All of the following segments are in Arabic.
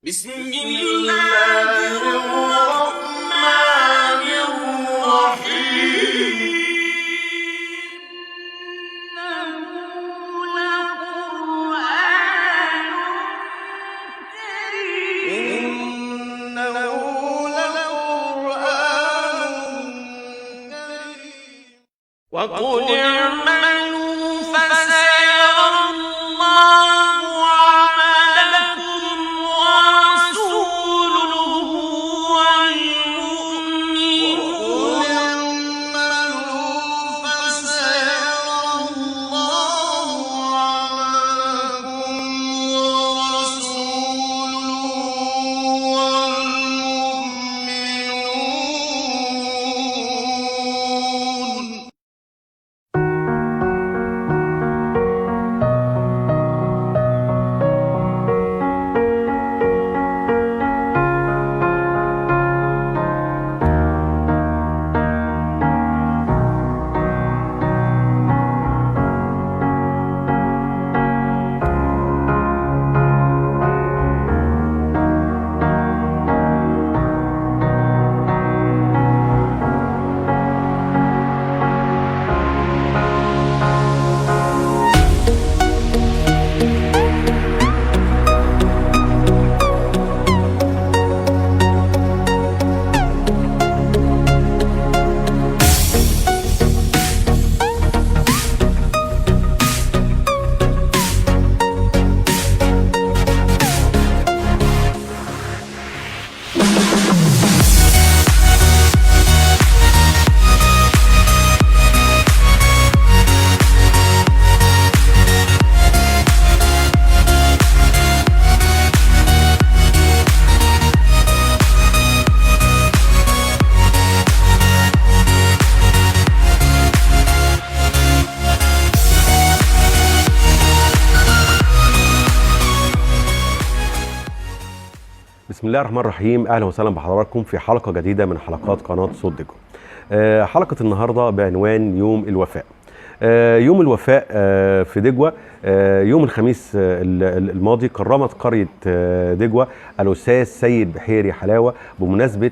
بسم الله الرحمن الرحيم. إنه لقرآن كريم. وقل اعملوا فسيرى الله عملكم ورسوله والمؤمنون. بسم الله الرحمن الرحيم. اهلا وسهلا بحضراتكم في حلقه جديده من حلقات قناه صوت دجوه. حلقه النهارده بعنوان يوم الوفاء. يوم الوفاء في دجوه. يوم الخميس الماضي كرمت قريه دجوه الاستاذ سيد بحيري حلاوه بمناسبه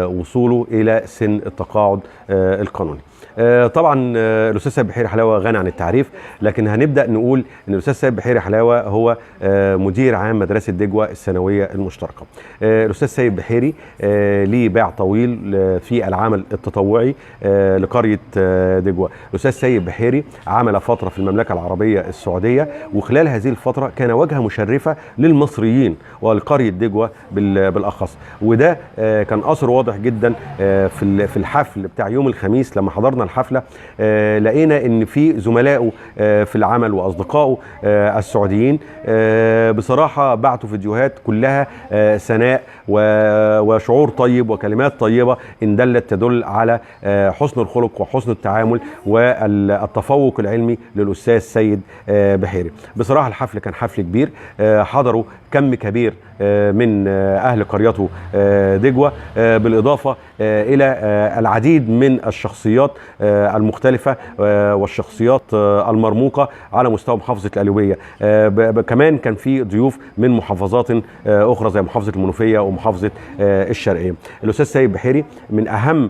وصوله الى سن التقاعد القانوني. طبعا الاستاذ سيد بحيري حلاوه غني عن التعريف، لكن هنبدا نقول ان الاستاذ سيد بحيري حلاوه هو مدير عام مدرسه دجوه الثانويه المشتركه. الاستاذ سيد بحيري ليه باع طويل في العمل التطوعي لقريه دجوه. الاستاذ سيد بحيري عمل فتره في المملكه العربيه السعوديه، وخلال هذه الفتره كان واجهه مشرفه للمصريين ولقريه دجوه بالاخص، وده كان اثر واضح جدا في الحفل بتاع يوم الخميس. لما حضرنا الحفله لقينا ان في زملائه في العمل واصدقائه السعوديين بصراحه بعتوا فيديوهات كلها ثناء وشعور طيب وكلمات طيبه ان دلت تدل على حسن الخلق وحسن التعامل والتفوق العلمي للاستاذ سيد بحيري. بصراحه الحفل كان حفل كبير، حضروا كم كبير من اهل قريته دجوه، بالاضافه الى العديد من الشخصيات المختلفه والشخصيات المرموقه على مستوى محافظه القليوبيه. كمان كان في ضيوف من محافظات اخرى زي محافظه المنوفيه ومحافظه الشرقيه. الاستاذ سيد بحيري من اهم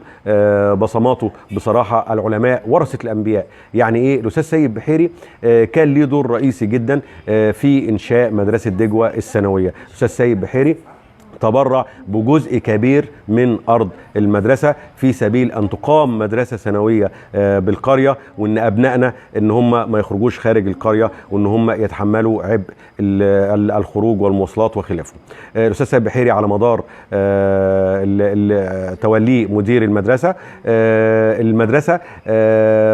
بصماته بصراحه العلماء ورثه الانبياء. يعني ايه؟ الاستاذ سيد بحيري كان ليه دور رئيسي جدا في انشاء مدرسه دجوه الثانويه. الاستاذ سيد بحيري تبرع بجزء كبير من أرض المدرسة في سبيل أن تقام مدرسة ثانوية بالقرية، وأن أبنائنا أن هم ما يخرجوش خارج القرية، وأن هم يتحملوا عبء الخروج والمواصلات وخلافه. الأستاذ سيد بحيري على مدار توليه مدير المدرسة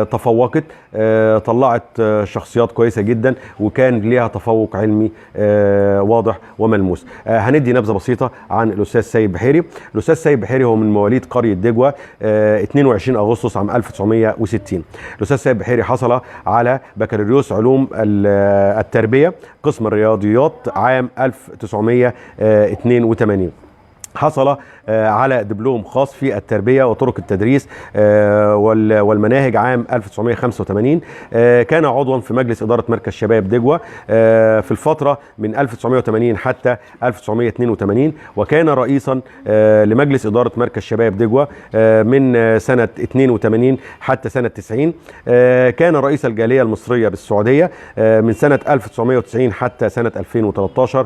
تفوقت، طلعت شخصيات كويسة جدا، وكان ليها تفوق علمي واضح وملموس. هندي نبذة بسيطة عن الأستاذ سيد بحيري. الأستاذ سيد بحيري هو من مواليد قرية دجوه 22 أغسطس عام 1960. الأستاذ سيد بحيري حصل على بكالوريوس علوم التربية قسم الرياضيات عام 1982. حصل على دبلوم خاص في التربية وطرق التدريس والمناهج عام 1985. كان عضوا في مجلس إدارة مركز شباب دجوة في الفترة من 1980 حتى 1982، وكان رئيسا لمجلس إدارة مركز شباب دجوة من سنة 82 حتى سنة 90. كان رئيس الجالية المصرية بالسعودية من سنة 1990 حتى سنة 2013.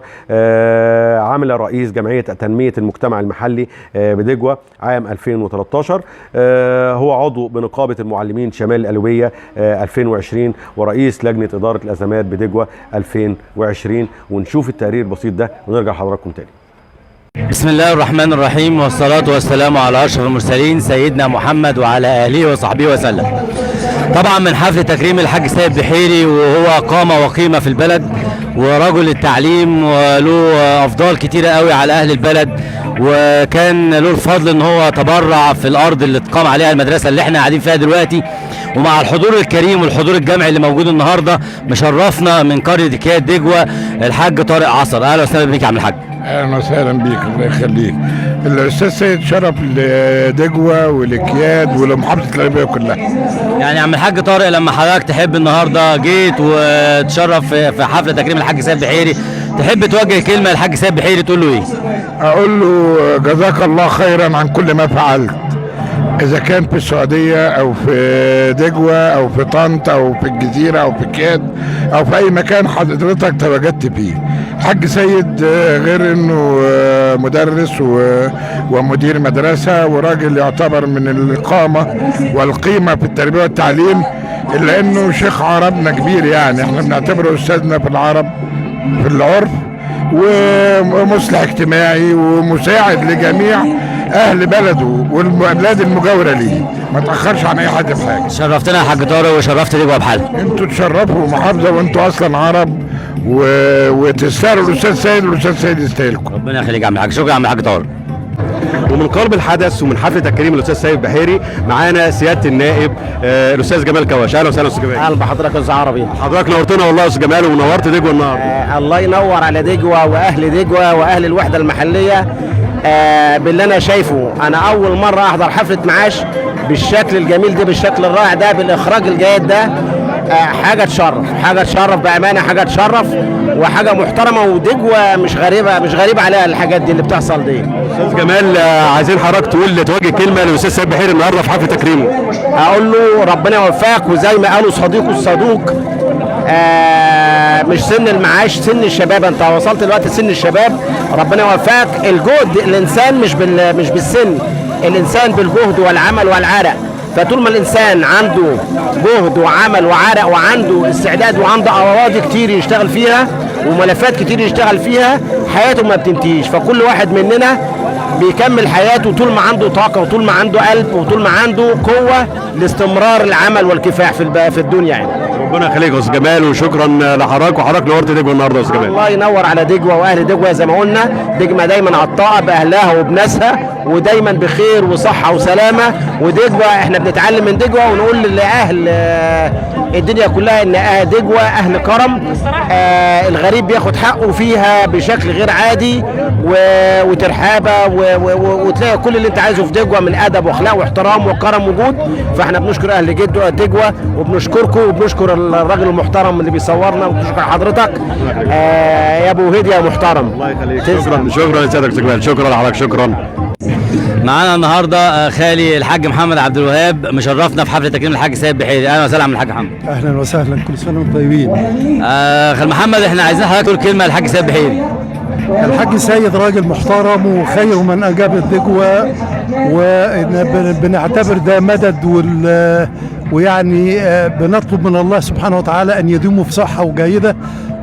عمل رئيس جمعية تنمية المجتمع المحلي بدجوة عام 2013. هو عضو بنقابة المعلمين شمال القلوية 2020 ورئيس لجنة إدارة الأزمات بدجوة 2020. ونشوف التقرير البسيط ده ونرجع لحضراتكم تاني. بسم الله الرحمن الرحيم، والصلاة والسلام على أشرف المرسلين سيدنا محمد وعلى آله وصحبه وسلم. طبعا من حفل تكريم الحاج سيد بحيري، وهو قامة وقيمة في البلد ورجل التعليم وله أفضال كتيرة قوي على أهل البلد، وكان له الفضل ان هو تبرع في الارض اللي اتقام عليها المدرسه اللي احنا قاعدين فيها دلوقتي. ومع الحضور الكريم والحضور الجمعي اللي موجود النهارده مشرفنا من قريه كياد دجوه الحاج طارق عصر. اهلا وسهلا بيك يا عم الحاج. اهلا وسهلا بيك، الله يخليك. الاستاذ سيد شرف لدجوه ولكياد ولمحافظه القليوبيه كلها. يعني يا عم الحاج طارق، لما حضرتك تحب النهارده جيت وتشرف في حفله تكريم الحاج سيد بحيري، تحب توجه كلمه للحاج سيد بحيري تقول له ايه؟ اقول له جزاك الله خيرا عن كل ما فعلت، اذا كان في السعوديه او في دجوه او في طنطا او في الجزيره او في كياد او في اي مكان حضرتك تواجدت فيه. الحاج سيد غير انه مدرس ومدير مدرسه وراجل يعتبر من القامه والقيمه في التربيه والتعليم، الا انه شيخ عربنا كبير، يعني احنا بنعتبره استاذنا في العرب في العرف، ومصلح اجتماعي ومساعد لجميع اهل بلده والبلاد المجاوره ليه، ما تاخرش عن اي حد في حاجه. شرفتنا يا حاج طارق وشرفت دجوه بحالها. انتوا تشرفوا محافظه وانتوا اصلا عرب وتستاهلوا الاستاذ سيد، والاستاذ سيد يستاهلكم. ربنا يخليك يا عم الحاج. شكرا يا عم الحاج طارق. ومن قلب الحدث ومن حفل تكريم الاستاذ سيد بحيري معانا سياده النائب الاستاذ جمال كواش. اهلا وسهلا استاذ جمال. اهلا بحضرتك يا استاذ عربي. حضرتك نورتنا والله يا استاذ جمال، ونورت دجوه النهارده. الله ينور على دجوه واهل دجوه واهل الوحده المحليه. باللي انا شايفه، انا اول مره احضر حفله معاش بالشكل الجميل ده، بالشكل الرائع ده، بالاخراج الجيد ده. حاجه تشرف بامانه، حاجه تشرف وحاجه محترمه، ودجوه مش غريبه عليها الحاجات دي اللي بتحصل دي. استاذ جمال، عايزين حضرتك توجه كلمه للاستاذ سيد بحيري النهارده في حفل تكريمه. اقول له ربنا يوفقك، وزي ما قالوا صديقه الصدوق، مش سن المعاش، سن الشباب. انت وصلت دلوقتي سن الشباب، ربنا يوفقك. الجهد، الانسان مش بالسن، الانسان بالجهد والعمل والعرق. فطول ما الانسان عنده جهد وعمل وعرق وعنده استعداد وعنده اراضي كتير يشتغل فيها وملفات كتير يشتغل فيها، حياته ما بتنتهيش. فكل واحد مننا بيكمل حياته طول ما عنده طاقه وطول ما عنده قلب وطول ما عنده قوه لاستمرار العمل والكفاح في الدنيا يعني. ربنا يخليك يا استاذ جمال، وشكرا لحضرتك، وحضرتك نورت دجوه النهارده يا استاذ جمال. الله ينور على دجوه واهل دجوه. زي ما قلنا، دجوه دايما عطاءه باهلها وبناسها، ودايما بخير وصحه وسلامه. ودجوه احنا بنتعلم من دجوه، ونقول لاهل الدنيا كلها ان دجوه اهل كرم. الغريب بياخد حقه فيها بشكل غير عادي وترحابه، وتلاقي كل اللي انت عايزه في دجوه من ادب واخلاق واحترام وكرم وجود. فاحنا بنشكر اهل دجوه، وبنشكركم، وبنشكر الراجل المحترم اللي بيصورنا، وبنشكر حضرتك يا ابو هديه يا محترم. الله يخليك. شكرا يا سيادة جمال، شكرا لحضرتك. شكرا. معانا النهارده خالي الحاج محمد عبد الوهاب، مشرفنا في حفله تكريم الحاج سيد بحيري. اهلا وسهلا الحاج محمد. اهلا وسهلا، كل سنه وانتم طيبين. خال محمد، احنا عايزين حضرتك تقول كلمه للحاج سيد بحيري. الحاج سيد راجل محترم وخير من اجاب الدجوه، وبنعتبر ده مدد ويعني بنطلب من الله سبحانه وتعالى ان يديمه في صحه وجيده،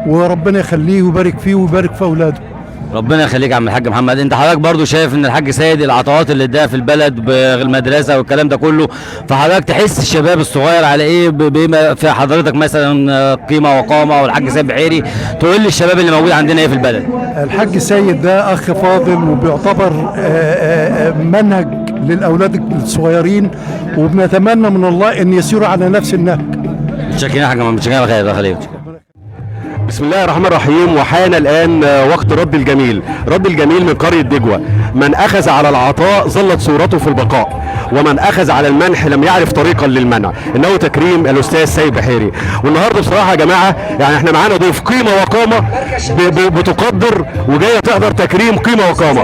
وربنا يخليه ويبارك فيه ويبارك في اولاده. ربنا يخليك يا عم الحاج محمد. انت حضرتك برضو شايف ان الحاج سيد العطاءات اللي اداها في البلد بالمدرسه والكلام ده كله، فحضرتك تحس الشباب الصغير على ايه بما في حضرتك مثلا قيمه وقامه، والحاج سيد بحيري تقول لي الشباب اللي موجود عندنا ايه في البلد؟ الحاج سيد ده اخ فاضل، وبيعتبر منهج للاولاد الصغيرين، وبنتمنى من الله ان يسيروا على نفس النهج. متشكرين يا حاج محمد، متشكرين. خير. بسم الله الرحمن الرحيم. وحان الآن وقت رد الجميل. رد الجميل من قرية دجوة. من أخذ على العطاء ظلت صورته في البقاء، ومن أخذ على المنح لم يعرف طريقا للمنع. إنه تكريم الأستاذ سيد بحيري. والنهارده بصراحة يا جماعة يعني احنا معانا ضيف قيمة وقامة بتقدر وجاية تحضر تكريم قيمة وقامة.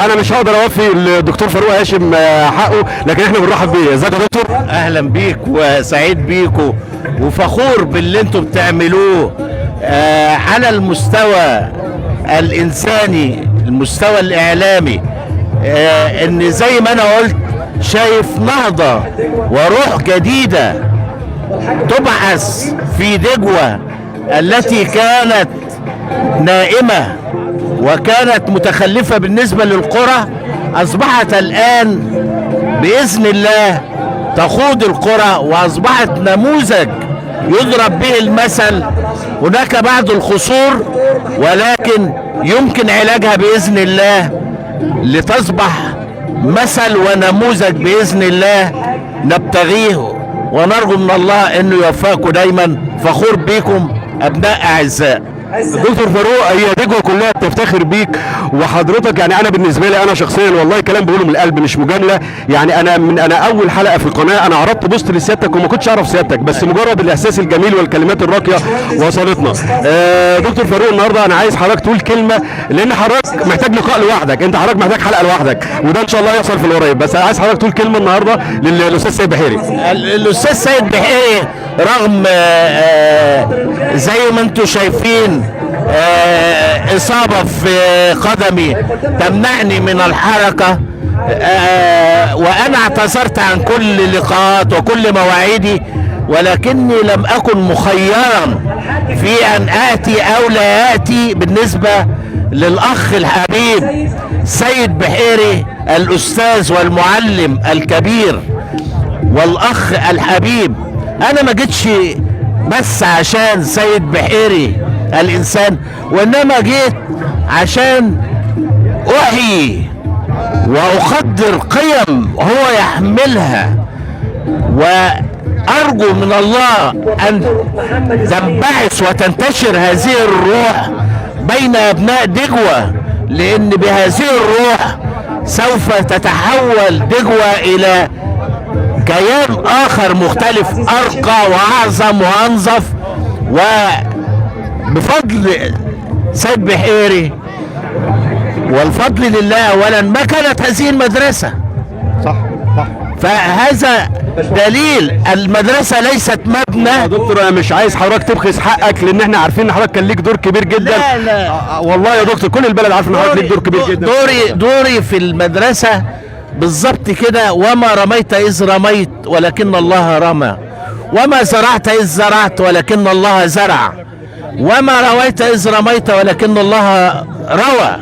أنا مش هقدر أوفي الدكتور فاروق هاشم حقه، لكن احنا بنرحب بيه. ازيك يا دكتور؟ اهلا بيك وسعيد بيكوا وفخور باللي انتوا بتعملوه على المستوى الانساني، المستوى الاعلامي. ان زي ما انا قلت شايف نهضة وروح جديدة تبعث في دجوة التي كانت نائمة وكانت متخلفة بالنسبة للقرى، اصبحت الان باذن الله تخوض القرى واصبحت نموذج يضرب به المثل. هناك بعض القصور ولكن يمكن علاجها باذن الله لتصبح مثل ونموذج باذن الله نبتغيه، ونرجو من الله انه يوفقكم دايما. فخور بيكم ابناء اعزاء. دكتور فاروق، هي دجوة كلها بتفتخر بيك وحضرتك. يعني انا بالنسبه لي انا شخصيا والله كلام بقوله من القلب مش مجامله. يعني انا اول حلقه في القناه انا عرضت بوست لسيادتك وما كنتش اعرف سيادتك، بس مجرد الاحساس الجميل والكلمات الراقيه وصلتنا. دكتور فاروق، النهارده انا عايز حضرتك تقول كلمه، لان حضرتك محتاج لقاء لوحدك، انت حضرتك محتاج حلقه لوحدك، وده ان شاء الله يحصل في القريب. بس انا عايز حضرتك تقول كلمه النهارده للاستاذ سيد بحيري. الاستاذ سيد بحيري رغم زي ما انتم شايفين إصابة في قدمي تمنعني من الحركة، وأنا اعتذرت عن كل لقاءات وكل مواعيدي، ولكني لم أكن مخيرا في أن آتي أو لا آتي. بالنسبة للأخ الحبيب سيد بحيري الأستاذ والمعلم الكبير والأخ الحبيب، أنا ما جيتش بس عشان سيد بحيري الإنسان، وإنما جيت عشان أحيي وأقدر قيم هو يحملها، وأرجو من الله أن تنبعث وتنتشر هذه الروح بين أبناء دجوة، لأن بهذه الروح سوف تتحول دجوة إلى كيان آخر مختلف أرقى وأعظم وأنظف. وبفضل سيد بحيري والفضل لله أولا ما كانت هذه المدرسة. صح. فهذا دليل المدرسة ليست مبنى. يا دكتور انا مش عايز حضرتك تبخس حقك، لان احنا عارفين ان حضرتك كان ليك دور كبير جدا. لا والله يا دكتور كل البلد عارف ان حضرتك ليك دور كبير جدا. دوري في المدرسة بالظبط كده. وما رميت إذ رميت ولكن الله رمى، وما زرعت إذ زرعت ولكن الله زرع، وما رويت إذ رميت ولكن الله روى،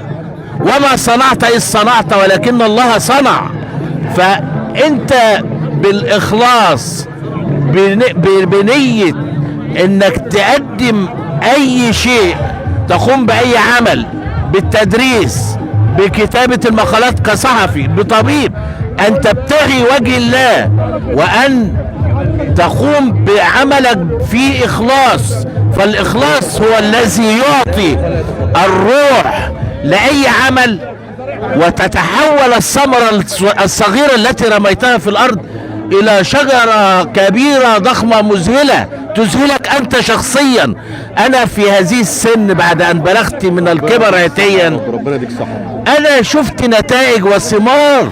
وما صنعت إذ صنعت ولكن الله صنع. فأنت بالإخلاص بنية إنك تقدم أي شيء، تقوم بأي عمل، بالتدريس، بكتابة المقالات كصحفي، بطبيب، أن تبتغي وجه الله وأن تقوم بعملك في إخلاص. فالإخلاص هو الذي يعطي الروح لأي عمل، وتتحول الثمرة الصغيرة التي رميتها في الأرض إلى شجرة كبيرة ضخمة مذهلة تذهلك أنت شخصيا. أنا في هذه السن بعد أن بلغت من الكبر عتيا أنا شفت نتائج وثمار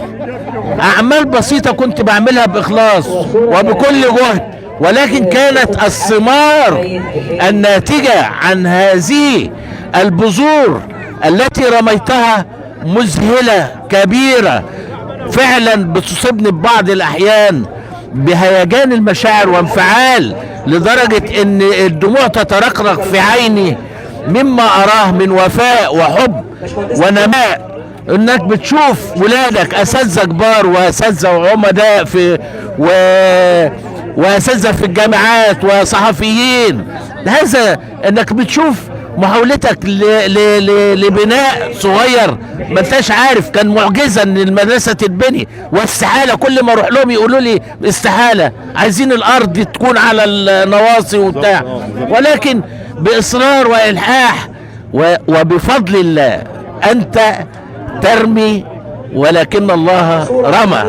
أعمال بسيطة كنت بعملها بإخلاص وبكل جهد، ولكن كانت الثمار الناتجة عن هذه البذور التي رميتها مذهلة كبيرة، فعلا بتصيبني ببعض الأحيان بهيجان المشاعر وانفعال لدرجة ان الدموع تترقرق في عيني مما أراه من وفاء وحب ونماء. انك بتشوف ولادك اساتذه كبار واساتذه وعمداء في واساتذه في الجامعات وصحفيين، هذا انك بتشوف محاولتك لبناء صغير ما انتش عارف. كان معجزه ان المدرسه تتبني، واستحاله كل ما اروح لهم يقولوا لي استحاله، عايزين الارض تكون على النواصي وبتاع، ولكن بإصرار وإلحاح وبفضل الله. أنت ترمي ولكن الله رمى.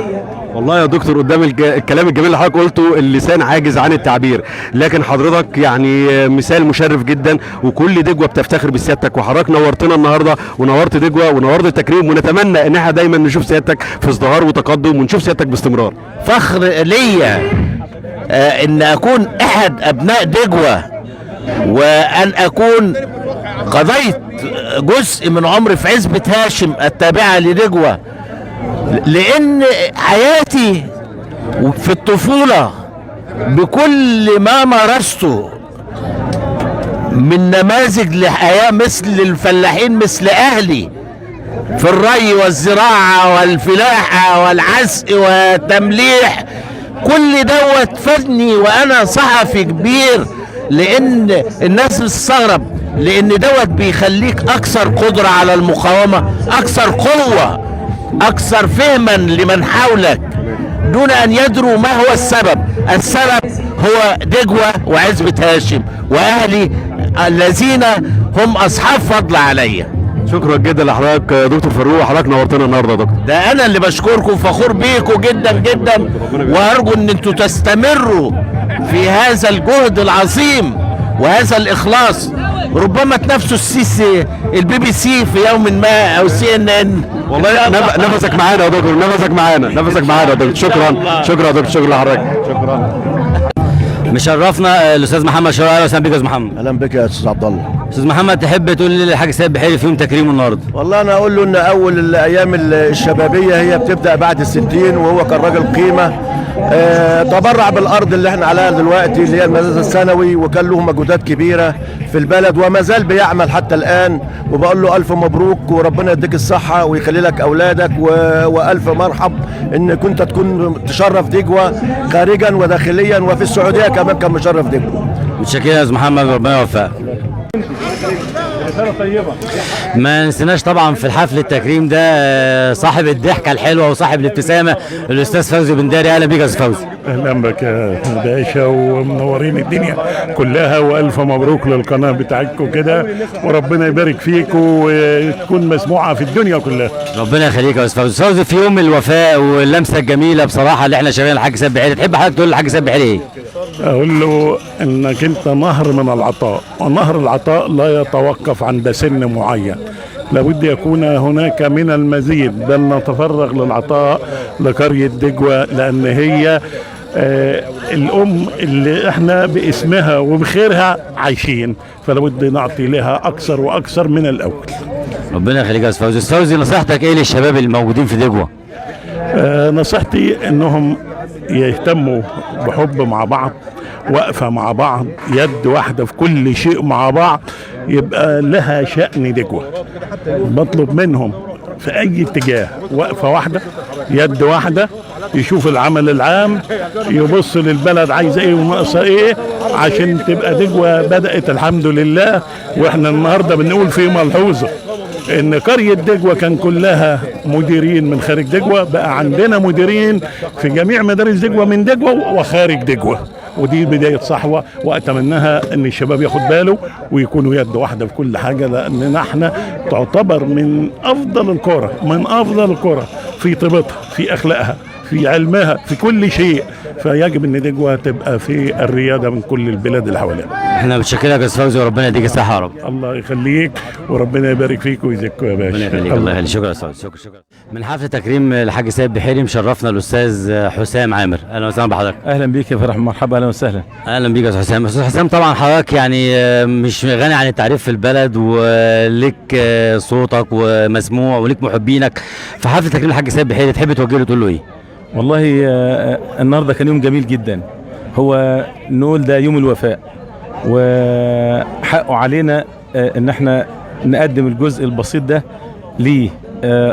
والله يا دكتور قدام الكلام الجميل اللي حضرتك قلته اللسان عاجز عن التعبير، لكن حضرتك يعني مثال مشرف جدا، وكل دجوه بتفتخر بسيادتك، وحضرتك نورتنا النهارده ونورت دجوه ونورت التكريم، ونتمنى ان احنا دايما نشوف سيادتك في ازدهار وتقدم، ونشوف سيادتك باستمرار. فخر ليا ان اكون احد ابناء دجوه، وان اكون قضيت جزء من عمري في عزبة هاشم التابعة لدجوة، لان حياتي في الطفولة بكل ما مارسته من نماذج لحياة مثل الفلاحين مثل اهلي في الري والزراعة والفلاحة والعزق والتمليح، كل دوت فادني وانا صحفي كبير، لان الناس بتستغرب، لان دوت بيخليك اكثر قدرة على المقاومة، اكثر قوة، اكثر فهما لمن حولك دون ان يدروا ما هو السبب. السبب هو دجوة وعزبة هاشم واهلي الذين هم اصحاب فضل عليا. شكرا جدا لحضرتك دكتور فاروق، حضرتك نورتنا النهارده يا دكتور. ده انا اللي بشكركم، فخور بيكم جدا جدا، وارجو ان انتوا تستمروا في هذا الجهد العظيم وهذا الاخلاص. ربما تنافسوا السيسي BBC في يوم ما او CNN. والله نفسك معانا يا دكتور، نفسك معانا يا دكتور. شكرا يا دكتور، شكرا لحضرتك، شكرا. مشرفنا الاستاذ محمد شوقي. اهلا وسهلا بك يا استاذ محمد. اهلا بك يا استاذ عبد الله. استاذ محمد، تحب تقول لي الحاج سيد بحيري في يوم تكريمه النهارده؟ والله انا اقول له ان اول الايام الشبابيه هي بتبدا بعد ال60، وهو كان راجل قيمه. تبرع بالارض اللي احنا عليها دلوقتي اللي هي المدرسه الثانوي، وكان له مجهودات كبيره في البلد وما زال بيعمل حتى الان، وبقول له الف مبروك وربنا يديك الصحه ويخلي لك اولادك والف مرحب ان كنت تكون تشرف دجوه خارجا وداخليا، وفي السعوديه كمان كان مشرف دجوه. متشكرين يا استاذ محمد، ربنا يوفقك. ما نسيناش طبعا في الحفل التكريم ده صاحب الضحكه الحلوه وصاحب الابتسامه الاستاذ فوزي بن داري. اهلا بيك يا استاذ فوزي. اهلا بك يا باشا، ومنورين الدنيا كلها، والف مبروك للقناه بتاعتكم كده، وربنا يبارك فيك وتكون مسموعه في الدنيا كلها. ربنا يخليك يا استاذ فوزي. فوزي، في يوم الوفاء واللمسه الجميله بصراحه اللي احنا شايفينها الحاج سيد بحيري، تحب حضرتك تقول للحاج سيد بحيري ايه؟ اقول له انك انت نهر من العطاء، ونهر العطاء لا يتوقف عند سن معين، لابد يكون هناك من المزيد، بل نتفرغ للعطاء لقرية دجوة، لأن هي الأم اللي احنا باسمها وبخيرها عايشين، فلابد نعطي لها أكثر وأكثر من الأول. ربنا يخليك يا استاذ فوزي. استاذ فوزي، نصيحتك ايه للشباب الموجودين في دجوة؟ نصيحتي انهم يهتموا بحب مع بعض، وقفة مع بعض، يد واحدة في كل شيء مع بعض، يبقى لها شأن دجوة. بطلب منهم في أي اتجاه وقفة واحدة، يد واحدة، يشوف العمل العام، يبص للبلد عايزة ايه وناقصة ايه، عشان تبقى دجوة بدأت الحمد لله. واحنا النهاردة بنقول في ملحوظة ان قرية دجوة كان كلها مديرين من خارج دجوة، بقى عندنا مديرين في جميع مدارس دجوة من دجوة وخارج دجوة، ودي بداية صحوة، وأتمناها أن الشباب ياخد باله ويكونوا يد واحدة في كل حاجة، لأننا احنا تعتبر من أفضل القرى في طيبتها، في أخلاقها، في علمها، في كل شيء، فيجب ان دجوة تبقى في الرياده من كل البلاد اللي حوالينا. احنا بنشكرك يا استاذ فوزي، وربنا يديك الصحه يا رب. الله يخليك، وربنا يبارك فيك ويزكوا يا باشا. ربنا يخليك، الله يخليك. شكرا يا استاذ، شكرا. من حفل تكريم الحاج سيد بحيري مشرفنا الاستاذ حسام عامر. اهلا وسهلا بحضرتك. اهلا بيك يا فرح، مرحبا، اهلا وسهلا. اهلا بيك يا استاذ حسام. استاذ حسام، طبعا حضرتك يعني مش غني عن التعريف في البلد، ولك صوتك ومسموع ولك محبينك. في حفل تكريم الحاج سيد بحيري تحب توجه له تقول له ايه؟ والله النهارده كان يوم جميل جدا، هو نقول ده يوم الوفاء، وحقه علينا ان احنا نقدم الجزء البسيط ده ليه.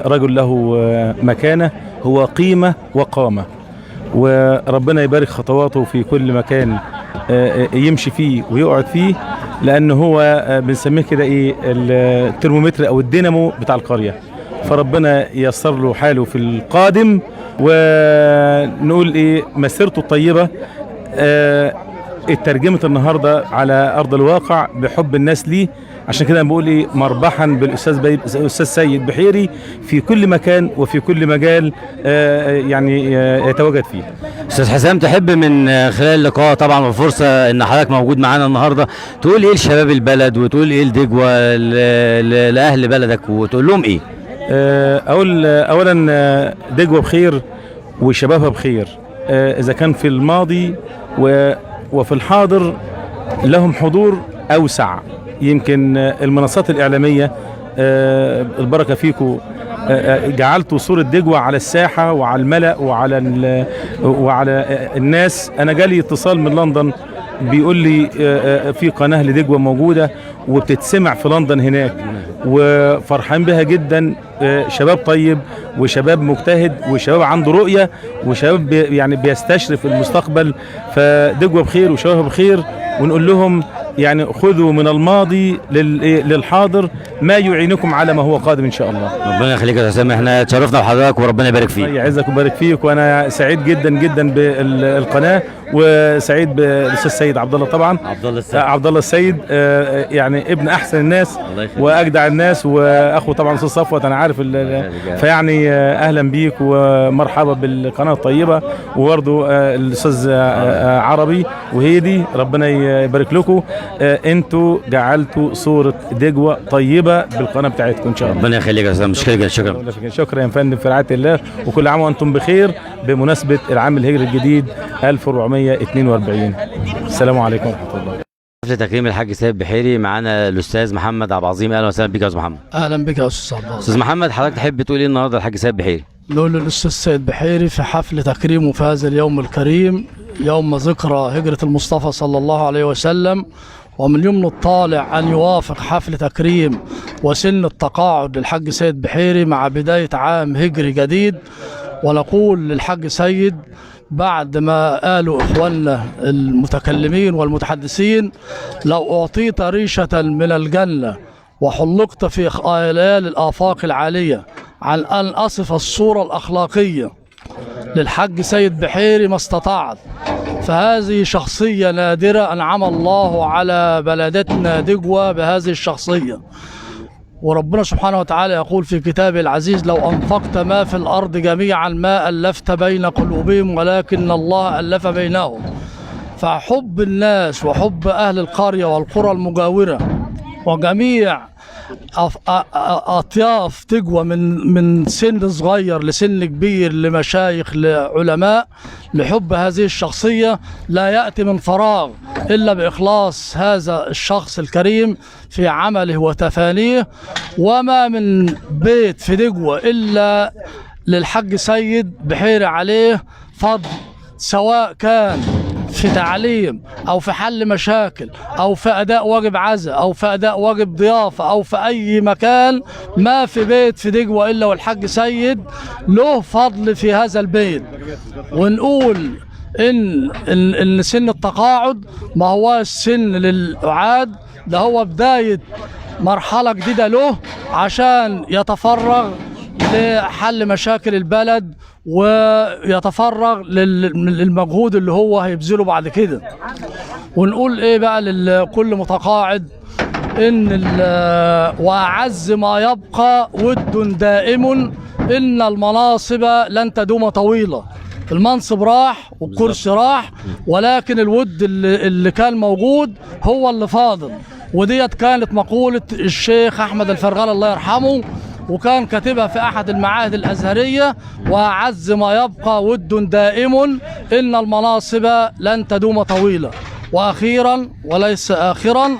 رجل له مكانه، هو قيمة وقامة، وربنا يبارك خطواته في كل مكان يمشي فيه ويقعد فيه، لأن هو بنسميه كده ايه الترمومتر او الدينامو بتاع القرية. فربنا ييسر له حاله في القادم، ونقول ايه مسيرته الطيبة اترجمت النهارده على ارض الواقع بحب الناس ليه. عشان كده بقول ايه، مربحا بالاستاذ سيد بحيري في كل مكان وفي كل مجال يعني يتواجد فيه. استاذ حسام، تحب من خلال اللقاء طبعا والفرصه ان حضرتك موجود معانا النهارده تقول ايه لشباب البلد وتقول ايه لدجوه لاهل بلدك وتقول لهم ايه؟ اقول اولا دجوه بخير وشبابها بخير، اذا كان في الماضي وفي الحاضر لهم حضور اوسع. يمكن المنصات الاعلاميه البركه فيكم جعلتوا صورة دجوة على الساحة وعلى الملأ وعلى الناس. أنا جالي اتصال من لندن بيقول لي في قناة لدجوة موجودة وبتتسمع في لندن هناك، وفرحان بها جدا. شباب طيب وشباب مجتهد وشباب عنده رؤية وشباب يعني بيستشرف المستقبل. فدجوة بخير وشباب بخير، ونقول لهم يعني خذوا من الماضي للحاضر ما يعينكم على ما هو قادم ان شاء الله. ربنا يخليك يا حسام، احنا اتشرفنا بحضرتك وربنا يبارك فيك. يعزك ويبارك فيك، وانا سعيد جدا جدا بالقناه وسعيد بالاستاذ سيد عبد الله طبعا. عبد الله السيد يعني ابن احسن الناس واجدع الناس، واخو طبعا الاستاذ صفوت انا عارف فيعني اهلا بيك ومرحبا بالقناه الطيبه، وبرضه الاستاذ عربي وهيدي ربنا يبارك لكم. انتوا جعلتوا صوره دجوه طيبه بالقناه بتاعتكم ان شاء الله. ربنا يخليك يا استاذ، شكرا يا فندم في رعايه الله، وكل عام وانتم بخير بمناسبه العام الهجري الجديد 1442. السلام عليكم ورحمه الله. حفل تكريم الحاج سيد بحيري معانا الاستاذ محمد عبد العظيم. اهلا وسهلا بك يا استاذ محمد. اهلا بك يا استاذ عبد الله. استاذ محمد، حضرتك تحب تقول ايه النهارده الحاج سيد بحيري؟ نقول للاستاذ سيد بحيري في حفل تكريمه في هذا اليوم الكريم، يوم ذكرى هجرة المصطفى صلى الله عليه وسلم، ومن يمن الطالع أن يوافق حفل تكريم وسن التقاعد للحاج سيد بحيري مع بداية عام هجري جديد. ونقول للحاج سيد بعد ما قالوا إخواننا المتكلمين والمتحدثين: لو أعطيت ريشة من الجنة وحلقت في خيال الآفاق العالية عن أن أصف الصورة الأخلاقية للحاج سيد بحيري ما استطعت. فهذه شخصية نادرة أنعم الله على بلدتنا دجوة بهذه الشخصية. وربنا سبحانه وتعالى يقول في كتابه العزيز: لو أنفقت ما في الأرض جميعا ما ألفت بين قلوبهم ولكن الله ألف بينهم. فحب الناس وحب أهل القرية والقرى المجاورة وجميع أطياف دجوة من سن صغير لسن كبير لمشايخ لعلماء لحب هذه الشخصية لا يأتي من فراغ إلا بإخلاص هذا الشخص الكريم في عمله وتفانيه. وما من بيت في دجوة إلا للحاج سيد بحيري عليه فضل، سواء كان في تعليم أو في حل مشاكل أو في أداء واجب عزاء أو في أداء واجب ضيافة أو في أي مكان. ما في بيت في دجوة إلا والحاج سيد له فضل في هذا البيت. ونقول إن سن التقاعد ما هو السن للأعاد، ده هو بداية مرحلة جديدة له عشان يتفرغ لحل مشاكل البلد ويتفرغ للمجهود اللي هو هيبذله بعد كده. ونقول ايه بقى لكل متقاعد: ان واعز ما يبقى ود دائم ان المناصب لن تدوم طويله. المنصب راح والكرسي راح، ولكن الود اللي كان موجود هو اللي فاضل. وديت كانت مقولة الشيخ أحمد الفرغال الله يرحمه، وكان كاتبها في أحد المعاهد الأزهرية: وأعز ما يبقى ود دائم إن المناصب لن تدوم طويلة. وأخيرا وليس آخرا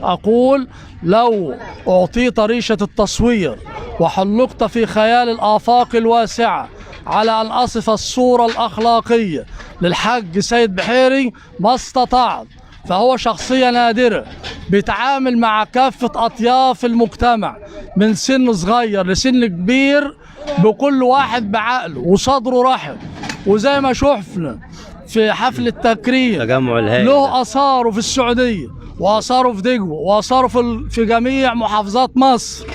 أقول: لو أعطيت ريشة التصوير وحلقت في خيال الآفاق الواسعة على أن أصف الصورة الأخلاقية للحاج سيد بحيري ما استطعت. فهو شخصية نادرة بيتعامل مع كافة أطياف المجتمع من سن صغير لسن كبير، بكل واحد بعقله وصدره رحب. وزي ما شفنا في حفل التكريم له أثاره في السعودية وأثاره في دجوة وأثاره في جميع محافظات مصر.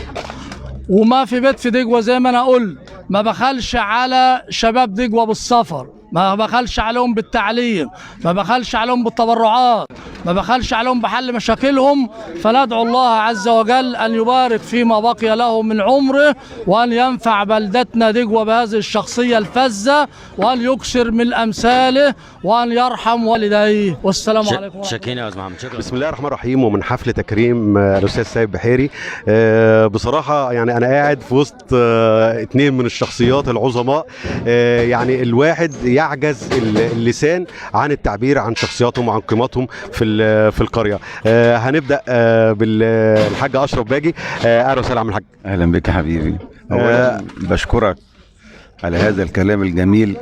وما في بيت في دجوة زي ما أنا قلت ما بخلش على شباب دجوة بالسفر ما بخلش عليهم بالتعليم، ما بخلش عليهم بالتبرعات، ما بخلش عليهم بحل مشاكلهم. فندعو الله عز وجل أن يبارك فيما بقي له من عمره، وأن ينفع بلدتنا دجوة بهذه الشخصية الفذة، وأن يكثر من أمثاله، وأن يرحم والديه. والسلام عليكم. شكرا يا أستاذ محمد. شكرا. بسم الله الرحمن الرحيم. ومن حفل تكريم الاستاذ سيد بحيري، بصراحه يعني انا قاعد في وسط اتنين من الشخصيات العظماء، يعني الواحد يعجز اللسان عن التعبير عن شخصياتهم وعن قيمتهم في القريه. هنبدا بالحاج اشرف باجي. اهلا وسهلا عم الحاج. اهلا بك يا حبيبي. اولا بشكرك على هذا الكلام الجميل،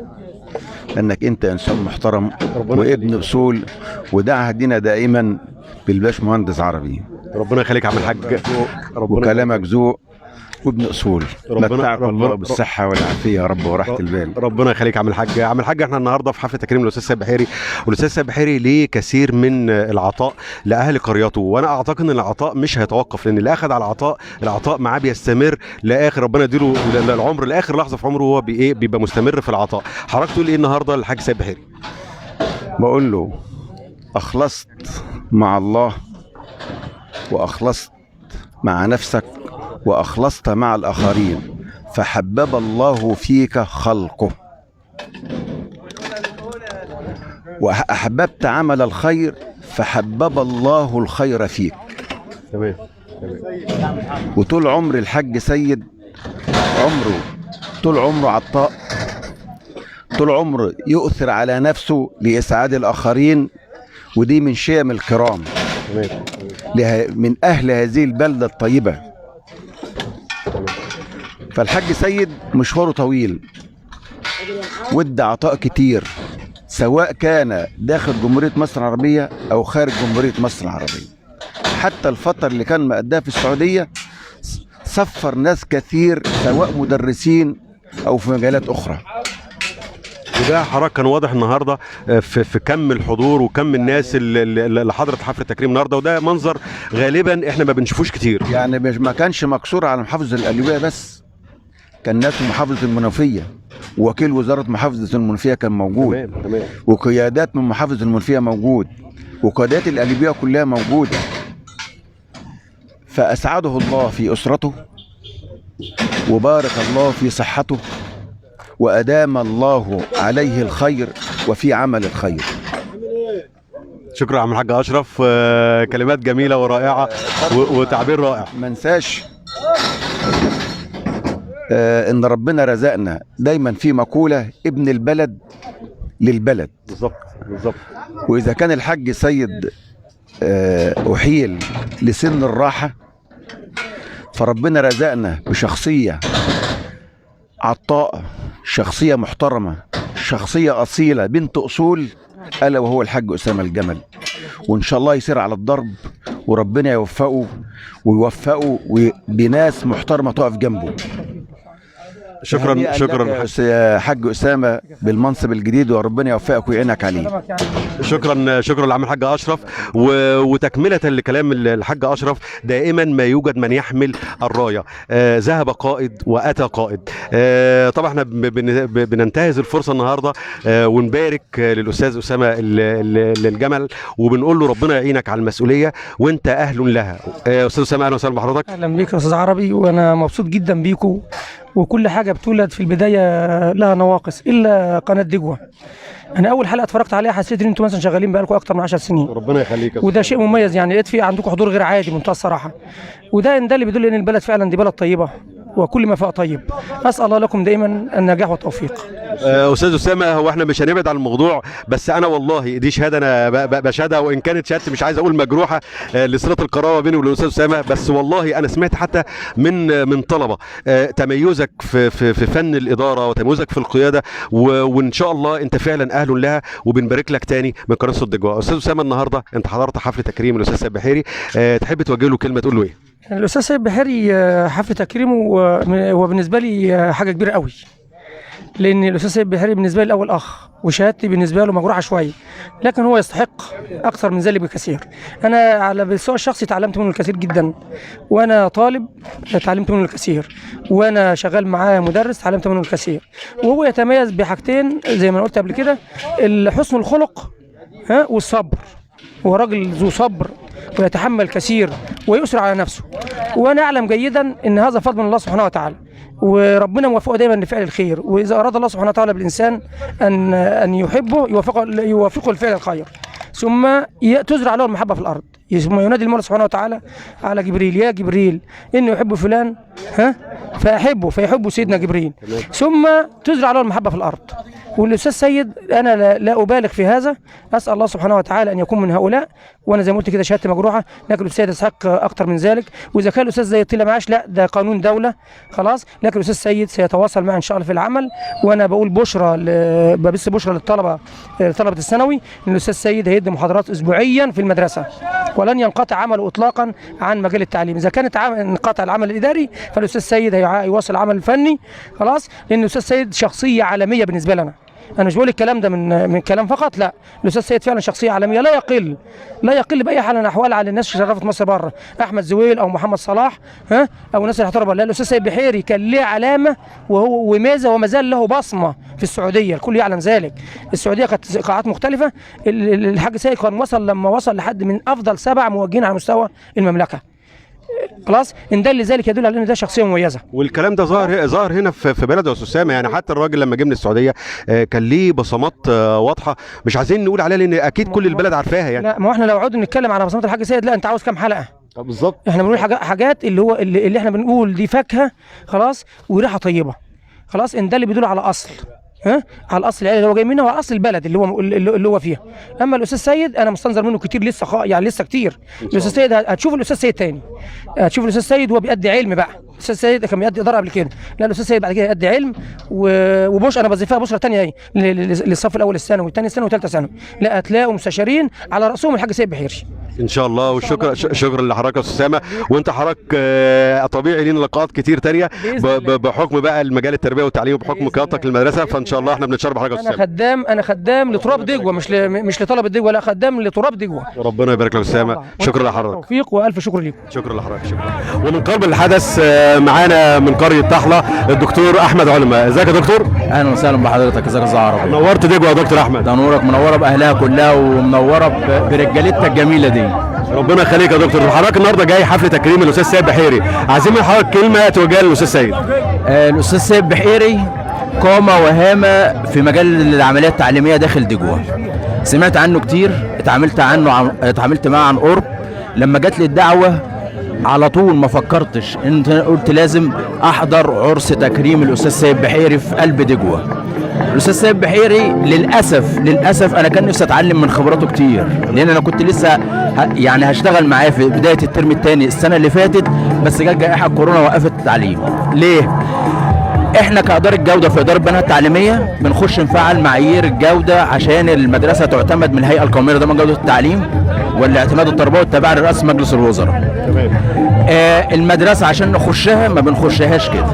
انك انت انسان محترم وابن اصول، وده عهدنا دائما بالباش مهندس عربي. ربنا يخليك يا عم الحاج. وكلامك ذوق وابن اصول. متعك الله بالصحه والعافيه يا رب وراحه البال. ربنا يخليك يا عم الحاج. يا عم الحاج، احنا النهارده في حفل تكريم الاستاذ سيد بحيري، والاستاذ سيد بحيري ليه كثير من العطاء لاهل قريته، وانا اعتقد ان العطاء مش هيتوقف، لان اللي اخذ على العطاء معاه بيستمر لاخر، ربنا يديله العمر لاخر لحظه في عمره، هو بيبقى مستمر في العطاء. حضرتك تقول ايه النهارده للحاج سيد بحيري؟ بقول له اخلصت مع الله، واخلصت مع نفسك، وأخلصت مع الآخرين، فحبب الله فيك خلقه، وأحببت عمل الخير فحبب الله الخير فيك. تمام. وطول عمر الحاج سيد طول عمره عطاء، طول عمره يؤثر على نفسه لإسعاد الآخرين، ودي من شيم الكرام من أهل هذه البلدة الطيبة. فالحاج سيد مشواره طويل، وادى عطاء كتير، سواء كان داخل جمهورية مصر العربية أو خارج جمهورية مصر العربية. حتى الفترة اللي كان مقداها في السعودية سفر ناس كثير، سواء مدرسين أو في مجالات أخرى. وده حضرتك كان واضح النهارده في كم الحضور وكم الناس اللي حضرت حفل التكريم النهارده، وده منظر غالبا احنا ما بنشوفوش كتير. يعني ما كانش مقصور على محافظة القليوبية بس، كان ناس في محافظة المنوفية، وكيل وزارة محافظة المنوفية كان موجود، تمام. وقيادات من محافظة المنوفية موجود، وقيادات القليوبية كلها موجودة. فأسعده الله في أسرته، وبارك الله في صحته، وأدام الله عليه الخير وفي عمل الخير. شكرا يا عم الحاج أشرف، كلمات جميلة ورائعة وتعبير رائع. ما ننساش ان ربنا رزقنا دايما في مقولة ابن البلد للبلد. بالظبط. واذا كان الحاج سيد احيل لسن الراحة، فربنا رزقنا بشخصية عطاء، شخصية محترمة، شخصية أصيلة، بنت أصول، ألا وهو الحاج أسامة الجمل. وإن شاء الله يسير على الضرب، وربنا يوفقه بناس محترمة تقف جنبه. شكرا يا حاج أسامة بالمنصب الجديد، وربنا يوفقك ويعينك عليه. شكرا لعم الحاج أشرف. وتكملة لكلام الحاج أشرف، دائما ما يوجد من يحمل الراية. ذهب قائد وأتى قائد. طبعا احنا بننتهز الفرصة النهاردة ونبارك للأستاذ أسامة الجمل، وبنقول له ربنا يعينك على المسؤولية وانت أهل لها. أستاذ أسامة، أهلا وسهلا بحضرتك. أهلا بيك يا أستاذ عربي، وأنا مبسوط جدا بيكم. وكل حاجة بتولد في البداية لها نواقص، إلا قناة دجوة. أنا أول حلقة اتفرجت عليها حسيت إن أنتم مثلا شغالين بقالكم أكتر من 10 سنين. ربنا يخليك. وده شيء مميز، يعني لقيت في عندكم حضور غير عادي منتهى الصراحة، وده اللي بيدل إن البلد فعلا دي بلد طيبة، وكل ما فيها طيب. أسأل الله لكم دائما النجاح والتوفيق. أستاذ أسامة، هو احنا مش هنبعد عن الموضوع، بس أنا والله دي شهادة أنا بشهدها، وإن كانت شهادتي مش عايز أقول مجروحة لصلة القرابة بيني وبين الأستاذ أسامة، بس والله أنا سمعت حتى من طلبة تميزك في فن الإدارة وتميزك في القيادة، وإن شاء الله أنت فعلا أهل لها، وبنبارك لك تاني من قناة صوت دجوة. أستاذ أسامة، النهارده أنت حضرت حفل تكريم الأستاذ سيد بحيري، تحب توجه له كلمة تقول له إيه؟ الأستاذ سيد بحيري حفل تكريمه هو بالنسبة لي حاجة كبيرة قوي، لان الاستاذ سيد بحيري بالنسبه لي الاول اخ، وشهادتي بالنسبه له مجروحه شويه، لكن هو يستحق اكثر من ذلك بكثير. انا على المستوى الشخصي تعلمت منه الكثير جدا، وانا طالب تعلمت منه الكثير، وانا شغال معاه مدرس تعلمت منه الكثير. وهو يتميز بحاجتين زي ما قلت قبل كده، حسن الخلق والصبر. هو راجل ذو صبر ويتحمل كثير ويسر على نفسه، وانا اعلم جيدا ان هذا فضل من الله سبحانه وتعالى، وربنا موفقه دايما لفعل الخير. واذا اراد الله سبحانه وتعالى بالانسان ان يحبه يوفقه لفعل الخير، ثم تزرع له المحبه في الارض. ثم ينادي المولى سبحانه وتعالى على جبريل: يا جبريل اني احب فلان فاحبه فيحب سيدنا جبريل، ثم تزرع له المحبه في الارض. والاستاذ سيد انا لا ابالغ في هذا، اسال الله سبحانه وتعالى ان يكون من هؤلاء، وانا زي ما قلت كده شهادتي مجروحه، لكن الاستاذ سيد يستحق اكثر من ذلك. واذا كان الاستاذ زي طلع معاش لا ده قانون دوله خلاص، لكن الاستاذ سيد سيتواصل معي ان شاء الله في العمل. وانا بقول ببث بشرى لطلبه الثانوي ان الاستاذ سيد هيدي محاضرات اسبوعيا في المدرسه، ولن ينقطع عمله اطلاقا عن مجال التعليم. اذا كانت انقطع العمل الاداري فالاستاذ سيد هيواصل العمل الفني خلاص، لان الاستاذ سيد شخصيه عالميه بالنسبه لنا. انا مش بقول الكلام ده من كلام فقط، لا، الاستاذ سيد فعلا شخصيه عالميه لا يقل باي حال من الاحوال على الناس اللي شرفت مصر بره، احمد زويل او محمد صلاح او الناس اللي احترموا. لا، الاستاذ سيد بحيري كان له علامه وميزه وما زال له بصمه في السعوديه، الكل يعلم ذلك. السعوديه كانت قاعات مختلفه، الحاج سيد كان لما وصل لحد من افضل 7 موجهين على مستوى المملكه خلاص. ان دل ذلك يدل على ان ده شخصيه مميزه. والكلام ده ظاهر هنا في بلده يا استاذ سامي، يعني حتى الراجل لما جه من السعوديه كان ليه بصمات واضحه، مش عايزين نقول عليها لان اكيد كل البلد عارفاها يعني. لا، ما احنا لو قعدنا نتكلم على بصمات الحاج سيد لا انت عاوز كام حلقه؟ بالظبط. احنا بنقول حاجات اللي احنا بنقول دي فاكهه خلاص وريحه طيبه خلاص، ان ده اللي بيدل على اصل على الاصل العيله اللي هو جاي منها وعلى اصل البلد اللي هو فيها. اما الاستاذ سيد انا مستنظر منه كتير لسه، يعني لسه كتير. الاستاذ سيد هتشوف الاستاذ سيد تاني، هتشوف الاستاذ سيد وهو بيأدي علم بقى. الاستاذ سيد كان بيأدي اداره قبل كده، لا الاستاذ سيد بعد كده يأدي علم وبوش. انا بضيفها بشرى ثانيه للصف الاول الثانوي والثاني ثانوي وثالثه ثانوي، لا هتلاقوا مستشارين على راسهم الحاج سيد بحيري ان شاء الله. والشكر شكرا لحضرتك يا استاذ سامة، وانت حضرتك طبيعي لينا لقاءات كتير تانية بحكم بقى المجال التربيه والتعليم وبحكم قيادتك للمدرسه، فان شاء الله احنا بنتشرف بحضرتك يا استاذ سامة. انا خدام لتراب دجوه، مش لطلبه دجوه، لا خدام لتراب دجوه. ربنا يبارك لك يا استاذ سامة، شكرا لحضرتك. توفيق والف شكر ليكم. شكرا لحضرتك. شكرا. ومن قرب الحدث معانا من قريه طحله الدكتور احمد علمة. ازيك يا دكتور؟ اهلا وسهلا بحضرتك. ازيك يا زعرب؟ نورت دجوه يا دكتور احمد. ده نورك، منوره باهلها كلها ومنوره برجالتها الجميله دي. ربنا يخليك يا دكتور. حضرتك النهارده جاي حفل تكريم الاستاذ سيد بحيري، عايزين من حضرتك كلمه توجهها للاستاذ سيد. الاستاذ سيد بحيري قامه وهامه في مجال العمليه التعليميه داخل دجوه. سمعت عنه كتير، اتعاملت معاه عن قرب. لما جات لي الدعوه على طول ما فكرتش، انت قلت لازم احضر عرس تكريم الاستاذ سيد بحيري في قلب دجوه. الاستاذ سيد بحيري للاسف انا كان نفسي اتعلم من خبراته كتير، لان انا كنت لسه يعني هشتغل معاه في بدايه الترم الثاني السنه اللي فاتت، بس جت جائحه كورونا وقفت التعليم. ليه؟ احنا كاداره جوده في اداره البنيه التعليميه بنخش نفعل معايير الجوده عشان المدرسه تعتمد من الهيئه القوميه لضمان جوده التعليم والاعتماد التربوي التابعه لرئاسه مجلس الوزراء. المدرسه عشان نخشها ما بنخشهاش كده،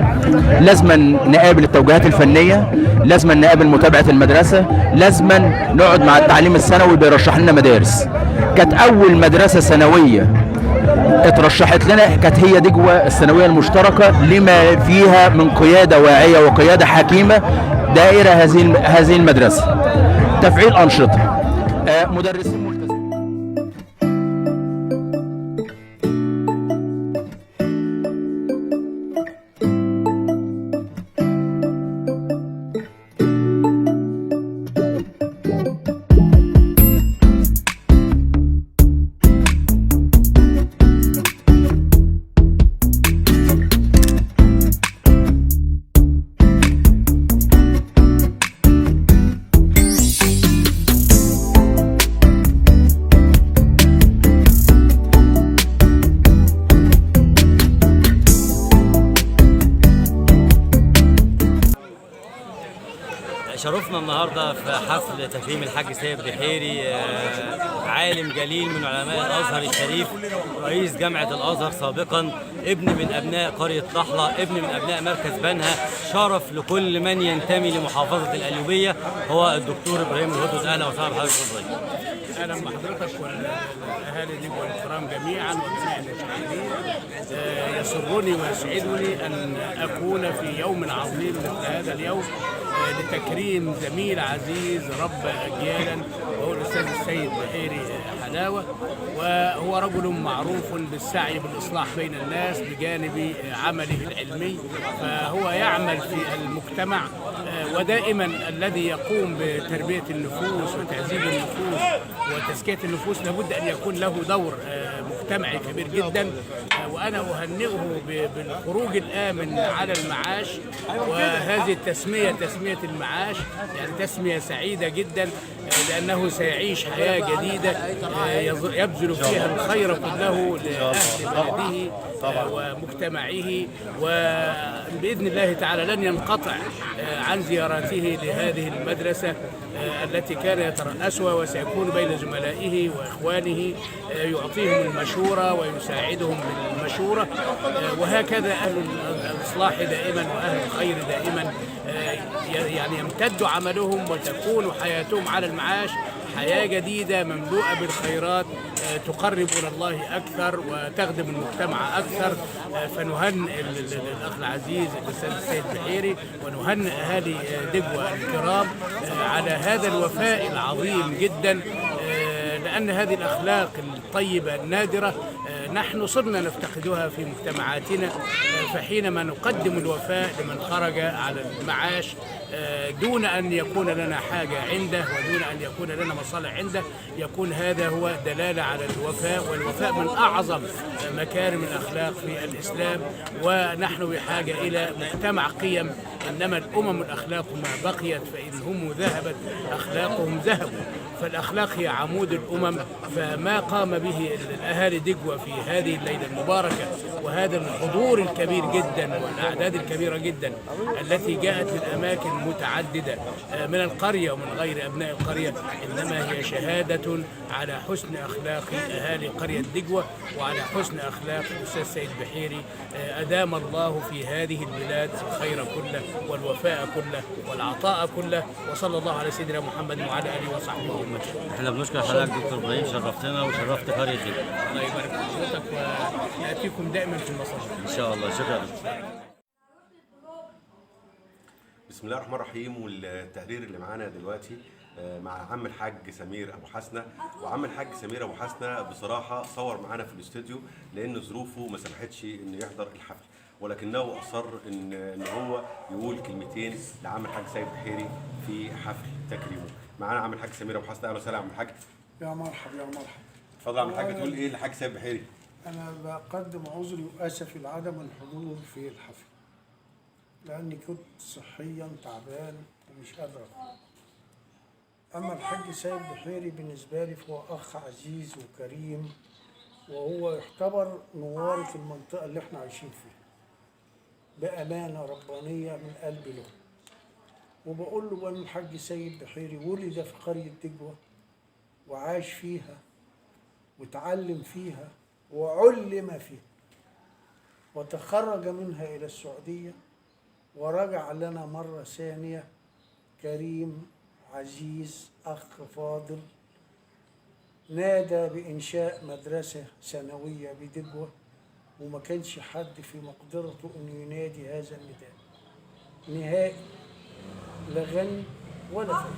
لازم نقابل التوجيهات الفنيه، لازم نقابل متابعه المدرسه، لازم نقعد مع التعليم الثانوي بيرشح لنا مدارس. كانت اول مدرسه ثانويه اترشحت لنا كانت هي دجوه الثانويه المشتركه، لما فيها من قياده واعيه وقياده حكيمه دائره هذه المدرسه. تفعيل انشطه، مدرسين بيشرفنا النهارده في حفل تكريم الحاج سيد بحيري، عالم جليل من علماء الازهر الشريف، رئيس جامعه الازهر سابقا، ابن من ابناء قريه نحله، ابن من ابناء مركز بنها. شرف لكل من ينتمي لمحافظه القليوبيه هو الدكتور ابراهيم الهدهد. اهلا وسهلا بحضرتك يا ابراهيم. اهلا بحضرتك والاهالي دي والكرام جميعا وجميع المشاهدين. يسرني ويسعدني ان اكون في يوم عظيم مثل هذا اليوم لتكريم زميل عزيز رب اجيالا وهو الاستاذ السيد بحيري حلاوه، وهو رجل معروف بالسعي بالاصلاح بين الناس بجانب عمله العلمي، فهو يعمل في المجتمع ودائما الذي يقوم بتربيه النفوس وتهذيب النفوس وتزكيه النفوس لابد ان يكون له دور مجتمعي كبير جدا. وانا اهنئه بالخروج الامن على المعاش، وهذه التسميه تسميه المعاش يعني تسميه سعيده جدا، لانه سيعيش حياه جديده يبذل فيها الخير كله لاهل بلده ومجتمعه، وباذن الله تعالى لن ينقطع عن زياراته لهذه المدرسه التي كان يترأسها، وسيكون بين زملائه واخوانه يعطيهم المشوره ويساعدهم بالمشوره، وهكذا اهل الاصلاح دائما واهل الخير دائما يعني يمتد عملهم وتكون حياتهم على المعاش حياة جديدة مملوءة بالخيرات تقرب إلى الله أكثر وتخدم المجتمع أكثر. فنهنئ الأخ العزيز الأستاذ السيد بحيري ونهنئ أهالي دجوة الكرام على هذا الوفاء العظيم جدا، لأن هذه الأخلاق الطيبة النادرة نحن صرنا نفتقدها في مجتمعاتنا، فحينما نقدم الوفاء لمن خرج على المعاش دون أن يكون لنا حاجة عنده ودون أن يكون لنا مصالح عنده، يكون هذا هو دلالة على الوفاء، والوفاء من أعظم مكارم الأخلاق في الإسلام، ونحن بحاجة إلى مجتمع قيم، إنما الأمم الأخلاق ما بقيت فإن هم ذهبت أخلاقهم ذهبوا، فالأخلاق هي عمود الأمم. فما قام به الأهالي دجوة في هذه الليلة المباركة وهذا الحضور الكبير جدا والأعداد الكبيرة جدا التي جاءت من أماكن متعددة من القرية ومن غير أبناء القرية، إنما هي شهادة على حسن أخلاق أهالي قرية دجوة وعلى حسن أخلاق الأستاذ سيد بحيري. أدام الله في هذه البلاد الخير كله والوفاء كله والعطاء كله، وصلى الله على سيدنا محمد وعلى آله وصحبه وسلم. احنا بنشكر حضرتك دكتور ابراهيم، شرفتنا وشرفت قرية دجوة. الله يبارك في حضرتك ويأتيكم دائما في المصالح ان شاء الله. شكرا. بسم الله الرحمن الرحيم. والتقرير اللي معانا دلوقتي مع عم الحاج سمير ابو حسنه، وعم الحاج سمير ابو حسنه بصراحه صور معانا في الاستوديو لان ظروفه ما سمحتش انه يحضر الحفل، ولكنه اصر ان هو يقول كلمتين لعم الحاج سيد بحيري في حفل تكريمه. معانا عم الحاج سمير ابو حسنه. اهلا وسهلا عم الحاج. يا مرحبا يا مرحبا. اتفضل يا عم الحاج، تقول ايه للحاج سيد بحيري؟ انا بقدم عذري واسفي لعدم الحضور في الحفل لاني كنت صحيا تعبان ومش قادر أخرج. اما الحاج سيد بحيري بالنسبه لي فهو اخ عزيز وكريم، وهو يعتبر نوارة المنطقه اللي احنا عايشين فيها بامانه ربانيه من قلبي له. وبقول له بان الحاج سيد بحيري ولد في قريه دجوه وعاش فيها وتعلم فيها وعلم فيها وتخرج منها إلى السعودية ورجع لنا مرة ثانية كريم عزيز أخ فاضل، نادى بإنشاء مدرسة ثانوية بدجوة وما كانش حد في مقدرته أن ينادي هذا النداء نهائي، لا غني ولا فقير،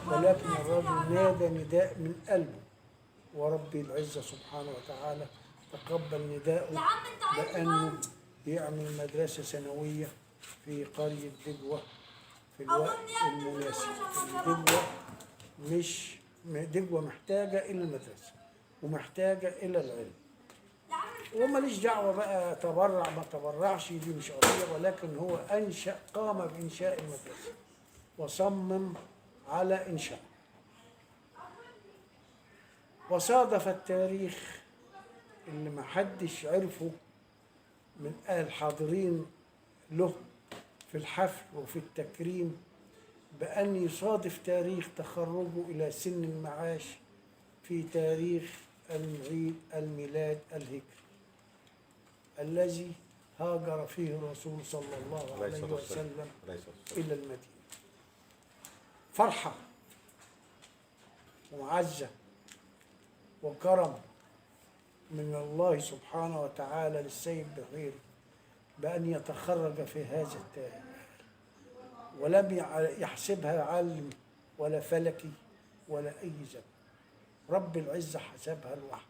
ولكن الرجل نادى نداء من قلبه، وربي العزة سبحانه وتعالى تقبل نداءه بأنه يعمل مدرسة ثانوية في قرية دجوة في الوقت المناسب. دجوة مش دجوة محتاجة إلى المدرسة ومحتاجة إلى العلم، وماليش دعوة بقى تبرع ما تبرعش، دي مش قضية، ولكن هو قام بإنشاء المدرسة وصمم على إنشاء. وصادف التاريخ اللي ما حدش عرفه من الحاضرين له في الحفل وفي التكريم بأن يصادف تاريخ تخرجه إلى سن المعاش في تاريخ عيد الميلاد الهجري الذي هاجر فيه الرسول صلى الله عليه وسلم إلى المدينة. فرحة ومعزة وكرم من الله سبحانه وتعالى للسيد بحيري بأن يتخرج في هذا التاريخ، ولم يحسبها علم ولا فلكي ولا أي زمن، رب العزة حسبها لوحده.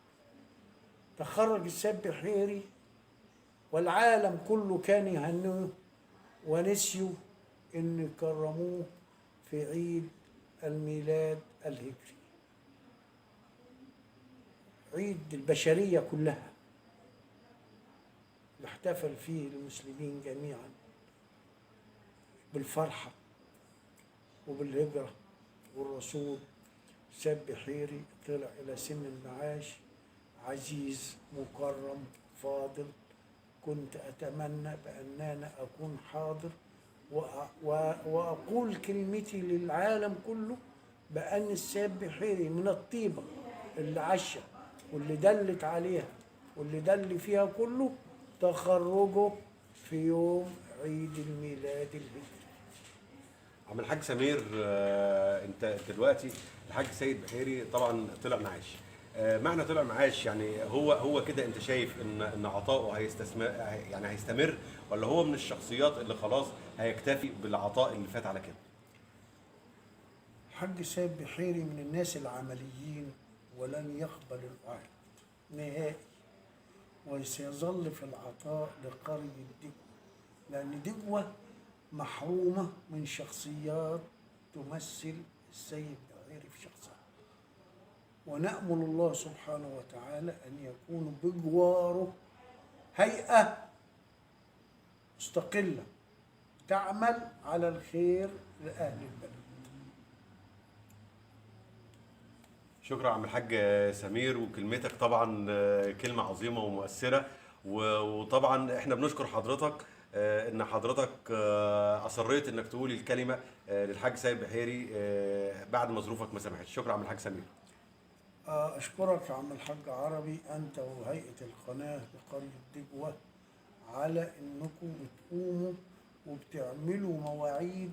تخرج السيد بحيري والعالم كله كان يهنئه ونسيوا إن كرموه في عيد الميلاد الهجري، عيد البشرية كلها يحتفل فيه المسلمين جميعا بالفرحة وبالهجرة. والرسول سيد بحيري طلع إلى سن المعاش عزيز مكرم فاضل. كنت أتمنى بأن أنا أكون حاضر وأقول كلمتي للعالم كله بأن السيد بحيري من الطيبة اللي عاشها واللي دلت عليها واللي دل فيها كله تخرجه في يوم عيد الميلاد الهجري. عم الحاج سمير، انت دلوقتي الحاج سيد بحيري طبعا طلع معاش. معنى طلع معاش يعني هو كده انت شايف ان عطائه هيستمر، ولا هو من الشخصيات اللي خلاص هيكتفي بالعطاء اللي فات على كده؟ الحاج سيد بحيري من الناس العمليين ولن يقبل الوعد نهائي، وسيظل في العطاء لقرية دجوة، لأن دجوة محرومة من شخصيات تمثل السيد بحيري في شخصها، ونأمل الله سبحانه وتعالى أن يكون بجواره هيئة مستقلة تعمل على الخير لأهل البلد. شكرا عم الحاج سمير، وكلمتك طبعا كلمة عظيمة ومؤثرة، وطبعا احنا بنشكر حضرتك ان حضرتك اصريت انك تقولي الكلمة للحاج سيد بحيري بعد ما ظروفك ما سمحتش. شكرا عم الحاج سمير. أشكرك يا عم الحاج عربي أنت وهيئة القناة بقرية دجوة على أنكم بتقوموا وبتعملوا مواعيد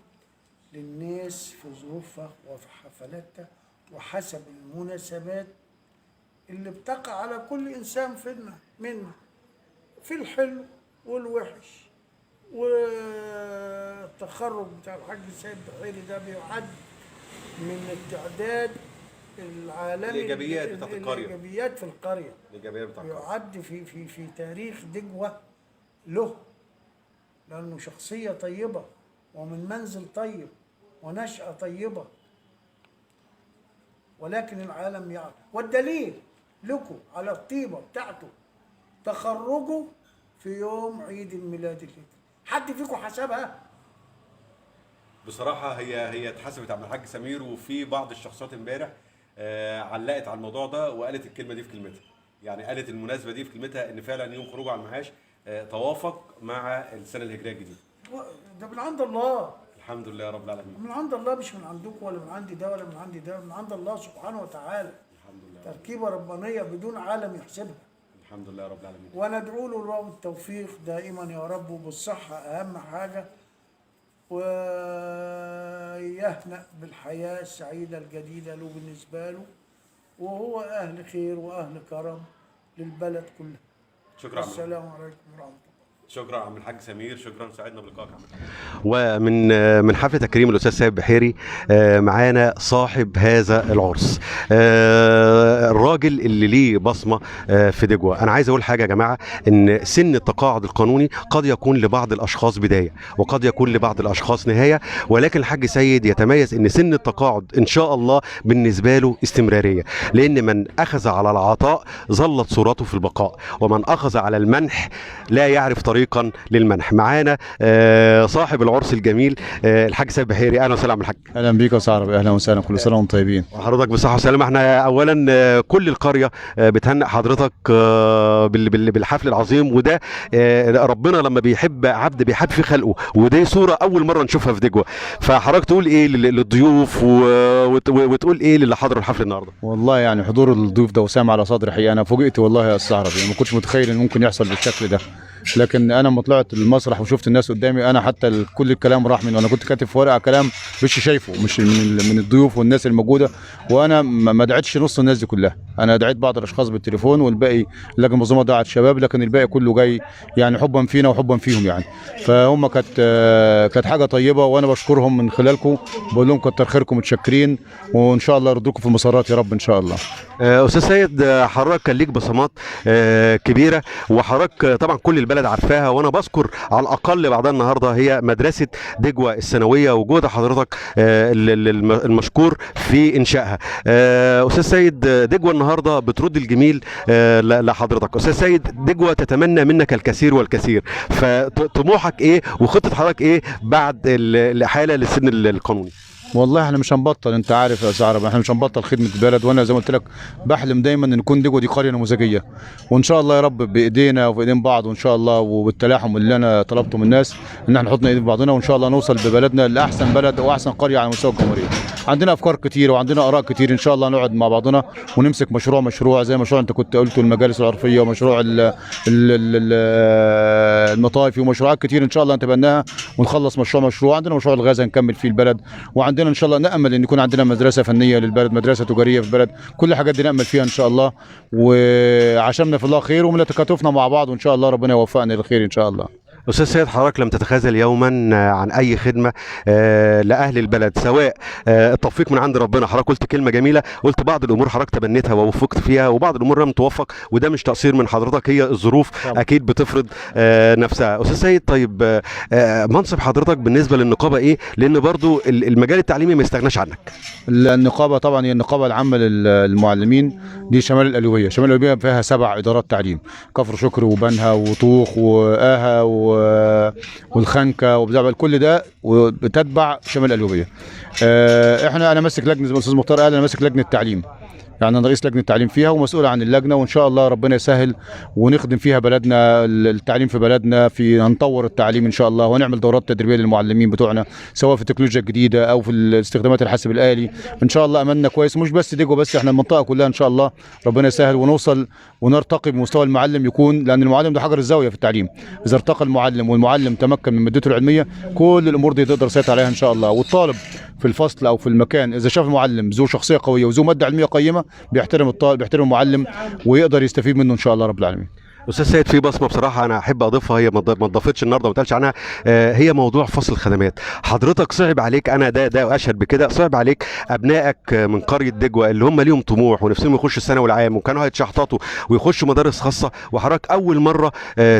للناس في ظروفها وفي حفلاتها وحسب المناسبات اللي بتقع على كل إنسان منا في الحلو والوحش. والتخرج بتاع الحاج سيد بحيري ده بيعد من التعداد العالمي الإيجابيات بتاعت القرية، الإيجابيات في القرية، الإيجابيات بتاعت القرية يعد في تاريخ دجوة له، لأنه شخصية طيبة ومن منزل طيب ونشأة طيبة، ولكن العالم يعرف. والدليل لكم على الطيبة بتاعته تخرجه في يوم عيد الميلاد الهجري. حد فيكم حسبها؟ بصراحة هي اتحسبت عم الحاج سمير، وفي بعض الشخصيات امبارح علقت على الموضوع ده وقالت الكلمة دي في كلمتها، يعني قالت المناسبة دي في كلمتها ان فعلا يوم خروجه على المعاش توافق مع السنة الهجرية الجديدة. ده من عند الله، الحمد لله رب العالمين، من عند الله، مش من عندكم ولا من عندي ده ولا من عندي ده، من عند الله سبحانه وتعالى. الحمد لله، تركيبة ربانية بدون عالم يحسبها. الحمد لله رب العالمين. وندعو له بالتوفيق دائما يا رب، وبالصحة أهم حاجة، ويهنأ بالحياة السعيدة الجديدة له بالنسبة له، وهو أهل خير وأهل كرم للبلد كلها. شكرا. السلام عليكم ورحمة الله. شكرا عم الحاج سمير، شكرا، سعدنا بلقائك عم الحاج. ومن حفل تكريم الاستاذ سيد بحيري معانا صاحب هذا العرس، الراجل اللي ليه بصمه في دجوة. انا عايز اقول حاجه يا جماعه، ان سن التقاعد القانوني قد يكون لبعض الاشخاص بدايه وقد يكون لبعض الاشخاص نهايه، ولكن الحاج سيد يتميز ان سن التقاعد ان شاء الله بالنسبه له استمراريه، لان من اخذ على العطاء ظلت صورته في البقاء، ومن اخذ على المنح لا يعرف طريق طريقا للمنح. معانا صاحب العرس الجميل الحاج سيد بحيري. اهلا وسهلا بالحاج. اهلا بيك يا صاحبي، اهلا وسهلا، كل سنه وانتم طيبين. وحضرتك بصحه وسلامه. احنا اولا كل القريه بتهنئ حضرتك بالحفل العظيم، وده ربنا لما بيحب عبد بيحب في خلقه، ودي صوره اول مره نشوفها في دجوه. فحضرتك تقول ايه للضيوف وتقول ايه للي حضروا الحفل النهارده؟ والله يعني حضور الضيوف ده وسام على صدري حقيقه، انا فوجئت والله يا استاذ عربي، ما كنتش متخيل ان ممكن يحصل بالشكل ده. لكن انا لما طلعت المسرح وشفت الناس قدامي، انا حتى كل الكلام راح مني، وانا كنت كاتب في ورقه كلام مش شايفه، مش من الضيوف والناس الموجوده، وانا ما دعيتش نص الناس دي كلها، انا دعيت بعض الاشخاص بالتليفون، والباقي اللجنه المنظمه دعت شباب، لكن الباقي كله جاي يعني حبا فينا وحبا فيهم يعني. فهم كانت حاجه طيبه، وانا بشكرهم من خلالكم، بقول لهم كتر خيركم، متشكرين، وان شاء الله يردوكم في المسارات يا رب ان شاء الله. استاذ سيد، حضرتك كان ليك بصمات كبيره، وحضرتك طبعا كل البلد عارفاها، وانا بذكر على الاقل بعدها النهارده هي مدرسه دجوه الثانويه، وجود حضرتك المشكور في انشائها. استاذ سيد، دجوه النهارده بترد الجميل لحضرتك. استاذ سيد، دجوه تتمنى منك الكثير والكثير، فطموحك ايه وخطه حضرتك ايه بعد الاحاله للسن القانوني؟ والله احنا مش هنبطل، انت عارف يا استاذ عربي، احنا مش هنبطل خدمه البلد، وانا زي ما قلت لك بحلم دايما ان نكون دجوه دي قريه نموذجيه، وان شاء الله يا رب بايدينا وفي ايدين بعض، وان شاء الله وبالتلاحم اللي انا طلبته من الناس ان احنا نحط ايدين بعضنا، وان شاء الله نوصل ببلدنا لاحسن بلد واحسن قريه على مستوى الجمهوريه. عندنا افكار كتير وعندنا اراء كتير، ان شاء الله نقعد مع بعضنا ونمسك مشروع زي مشروع انت كنت قلته، المجالس العرفيه، ومشروع المطافي، ومشروعات كتير ان شاء الله نتبناها ونخلص مشروع. عندنا مشروع الغاز نكمل فيه البلد، وعندنا ان شاء الله نامل ان يكون عندنا مدرسه فنيه للبلد، مدرسه تجاريه في البلد، كل الحاجات دي نامل فيها ان شاء الله، وعشمنا في الله خير، ومن تكاتفنا مع بعض، وان شاء الله ربنا يوفقنا للخير ان شاء الله. أستاذ سيد، حضرتك لم تتخاذل يوما عن أي خدمة لأهل البلد، سواء التوفيق من عند ربنا. حضرتك قلت كلمة جميلة، قلت بعض الأمور حضرتك تبنيتها ووفقت فيها، وبعض الأمور لم توفق، وده مش تقصير من حضرتك، هي الظروف أكيد بتفرض نفسها. أستاذ سيد، طيب منصب حضرتك بالنسبة للنقابة إيه؟ لأن برضو المجال التعليمي ما يستغناش عنك. النقابة طبعا هي النقابة العامة للمعلمين، دي شمال القليوبية. شمال القليوبية فيها 7 إدارات تعليم، كفر شكر وبنها وطوخ وآها والخنكه وبزعبل، كل ده وبتتبع شمال القليوبيه. انا ماسك لجنه، زي ما الاستاذ مختار قال، انا ماسك لجنه التعليم، يعني انا رئيس لجنه التعليم فيها ومسؤول عن اللجنه، وان شاء الله ربنا يسهل ونخدم فيها بلدنا، التعليم في بلدنا، هنطور التعليم ان شاء الله، ونعمل دورات تدريبيه للمعلمين بتوعنا، سواء في التكنولوجيا الجديده او في استخدامات الحاسب الالي. ان شاء الله املنا كويس، مش بس دجوه بس، احنا المنطقه كلها ان شاء الله ربنا يسهل ونوصل ونرتقي بمستوى المعلم، يكون لان المعلم ده حجر الزاويه في التعليم. اذا ارتقى المعلم والمعلم تمكن من مادته العلميه، كل الامور دي تقدر يسيطر عليها ان شاء الله. والطالب في الفصل او في المكان اذا شاف المعلم ذو شخصيه قويه وذو ماده علميه قيمه، بيحترم الطالب، بيحترم المعلم، ويقدر يستفيد منه ان شاء الله رب العالمين. استاذ سيد، في بصمه بصراحه انا احب اضيفها، هي ما اتضافتش النهارده وما اتقالش عنها، هي موضوع فصل الخدمات. حضرتك صعب عليك، انا ده اشهد بكده، صعب عليك ابنائك من قريه دجوه اللي هم ليهم طموح ونفسهم يخشوا الثانوي العام وكانوا هيتشحططوا ويخشوا مدارس خاصه، وحضرتك اول مره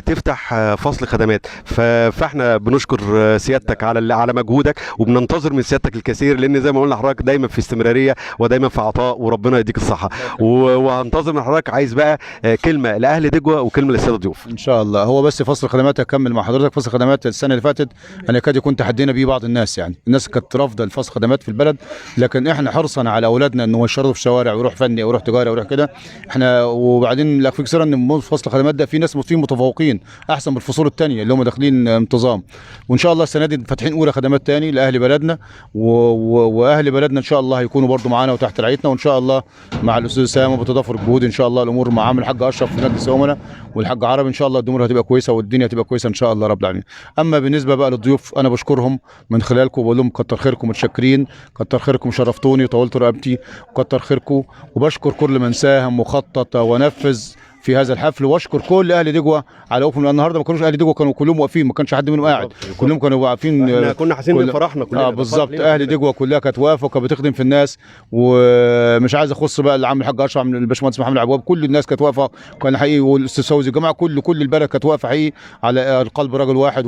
تفتح فصل خدمات. فاحنا بنشكر سيادتك على مجهودك، وبننتظر من سيادتك الكثير، لان زي ما قلنا حضرتك دايما في استمراريه ودايما في عطاء، وربنا يديك الصحه. وهنتظر من حضرتك، عايز بقى كلمه لاهل دجوه وكلمه للساده الضيوف. ان شاء الله. هو بس فصل خدمات، اكمل مع حضرتك، فصل خدمات السنه اللي فاتت انا كاد يكون تحدينا بيه بعض الناس، يعني الناس كانت رافضه الفصل خدمات في البلد، لكن احنا حرصا على اولادنا انه يشتغلوا في الشوارع ويروح فني او يروح تجاري او يروح كده، احنا وبعدين لا في كسر ان فصل خدمات ده في ناس فيه متفوقين احسن من الفصول الثانيه اللي هم داخلين انتظام، وان شاء الله السنه دي فاتحين اولى خدمات ثاني لاهل بلدنا، واهل بلدنا ان شاء الله هيكونوا برضو معانا وتحت رعايتنا، وان شاء الله مع الاستاذ سامي وبتضافر الجهود ان شاء الله الامور مع عامل الحاج اشرف في مجلس الامناء والحاج عربي، ان شاء الله الامور هتبقى كويسه والدنيا هتبقى كويسه ان شاء الله رب العالمين. اما بالنسبه بقى للضيوف، انا بشكرهم من خلالكم وبقول لهم كتر خيركم، متشكرين، كتر خيركم، شرفتوني وطولتوا رقبتي، وكتر خيركم، وبشكر كل من ساهم وخطط ونفذ في هذا الحفل، واشكر كل اهل دجوه على وقوفهم. النهارده ما كانوش اهل دجوه، كانوا كلهم واقفين، ما كانش حد منهم قاعد، كلهم كانوا واقفين، كنا حاسين بفرحنا كلنا. بالظبط، اهل دجوه كلها كانت واقفه وكانت بتخدم في الناس، ومش عايز اخص بقى العم الحاج اشرف من الباشمهندس محمد عبواب، كل الناس كانت واقفه، كان حقيقي، والاستاذ فوزي، الجماعه كل البلد كانت واقفه حقيقي على القلب رجل واحد،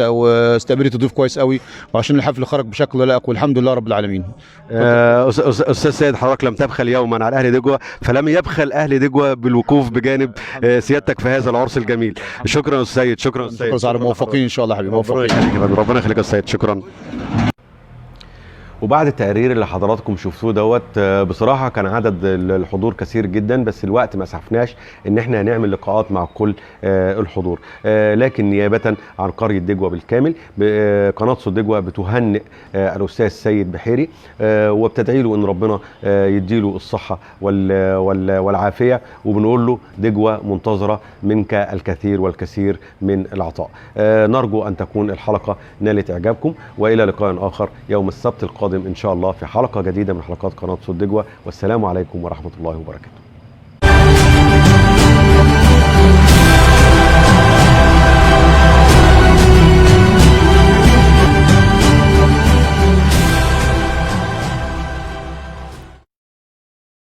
واستقبلت الضيوف كويس قوي، وعشان الحفل خرج بشكل لائق والحمد لله رب العالمين. استاذ سيد، حضرتك لم تبخل يوما على اهل دجوه، فلم يبخل اهل دجوه بالوقوف بجانب بجانب سيادتك في هذا العرس الجميل. شكرا يا استاذ سيد. شكرا يا استاذ سيد. شكرا، موفقين ان شاء الله حبيبي، موفقين. ربنا يخليك يا سيد. شكرا. وبعد التقرير اللي حضراتكم شفتوه دوت، بصراحه كان عدد الحضور كثير جدا، بس الوقت ما سعفناش ان احنا هنعمل لقاءات مع كل الحضور، لكن نيابه عن قريه دجوه بالكامل قناه صوت دجوه بتهنئ الاستاذ سيد بحيري وبتدعي له ان ربنا يديله الصحه والعافيه، وبنقول له دجوه منتظره منك الكثير والكثير من العطاء. نرجو ان تكون الحلقه نالت اعجابكم، والى لقاء اخر يوم السبت القادم ان شاء الله في حلقه جديده من حلقات قناه صوت دجوه، والسلام عليكم ورحمه الله وبركاته.